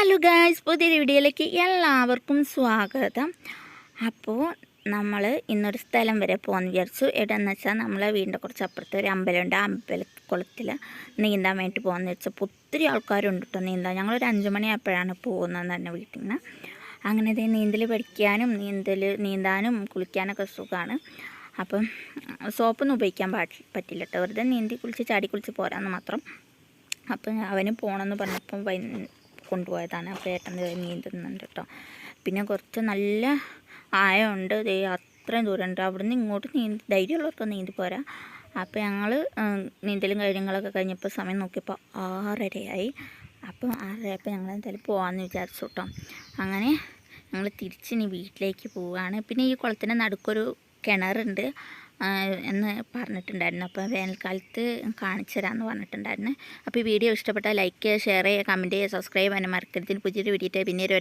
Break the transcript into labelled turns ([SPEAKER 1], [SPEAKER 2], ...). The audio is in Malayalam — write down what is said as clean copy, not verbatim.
[SPEAKER 1] ഹലോ ഗായ്സ്, പുതിയൊരു വീഡിയോയിലേക്ക് എല്ലാവർക്കും സ്വാഗതം. അപ്പോൾ നമ്മൾ ഇന്നൊരു സ്ഥലം വരെ പോകാമെന്ന് വിചാരിച്ചു. എവിടെയെന്ന് വെച്ചാൽ നമ്മളെ വീടിൻ്റെ കുറച്ച് അപ്പുറത്ത് ഒരു അമ്പലമുണ്ട്. ആ അമ്പലക്കുളത്തിൽ നീന്താൻ വേണ്ടി പോകാമെന്ന് വെച്ചപ്പോൾ ഒത്തിരി ആൾക്കാരുണ്ട് കേട്ടോ നീന്താൻ. ഞങ്ങളൊരു 5 മണിയായപ്പോഴാണ് പോകുന്നതെന്ന് തന്നെ വീട്ടിൽ നിന്ന്. അങ്ങനെ ഇതേ നീന്തൽ പഠിക്കാനും നീന്താനും കുളിക്കാനൊക്കെ സുഖമാണ്. അപ്പം സോപ്പൊന്നും ഉപയോഗിക്കാൻ പറ്റില്ല കേട്ടോ. വെറുതെ നീന്തി കുളിച്ച് ചാടി കുളിച്ച് പോരാന്ന് മാത്രം. അപ്പം അവന് പോകണമെന്ന് പറഞ്ഞപ്പം കൊണ്ടുപോയതാണ്. അപ്പോൾ ഏട്ടൻ നീന്തുന്നുണ്ട് കേട്ടോ. പിന്നെ കുറച്ച് നല്ല ആയമുണ്ട്, അത്രയും ദൂരമുണ്ട്. അവിടുന്ന് ഇങ്ങോട്ട് ധൈര്യമുള്ളവർക്ക് നീന്തി പോരാ. അപ്പോൾ ഞങ്ങൾ നീന്തലും കാര്യങ്ങളൊക്കെ കഴിഞ്ഞപ്പോൾ സമയം നോക്കിയപ്പോൾ 6:30 അപ്പോൾ 6:30 ഞങ്ങൾ എന്തായാലും പോകാമെന്ന് വിചാരിച്ചു കേട്ടോ. അങ്ങനെ ഞങ്ങൾ തിരിച്ചിനി വീട്ടിലേക്ക് പോവുകയാണ്. പിന്നെ ഈ കുളത്തിൻ്റെ നടുക്കൊരു കിണറുണ്ട് എന്ന് പറഞ്ഞിട്ടുണ്ടായിരുന്നു. അപ്പോൾ വേനൽക്കാലത്ത് കാണിച്ചു തരാമെന്ന് പറഞ്ഞിട്ടുണ്ടായിരുന്നു. അപ്പോൾ ഈ വീഡിയോ ഇഷ്ടപ്പെട്ടാൽ ലൈക്ക് ചെയ്യുക, ഷെയർ ചെയ്യുക, കമൻറ്റ് ചെയ്യുക, സബ്സ്ക്രൈബ് ചെയ്യാൻ മറക്കരുത്. പുതിയൊരു വീഡിയോ പിന്നെ ഒരു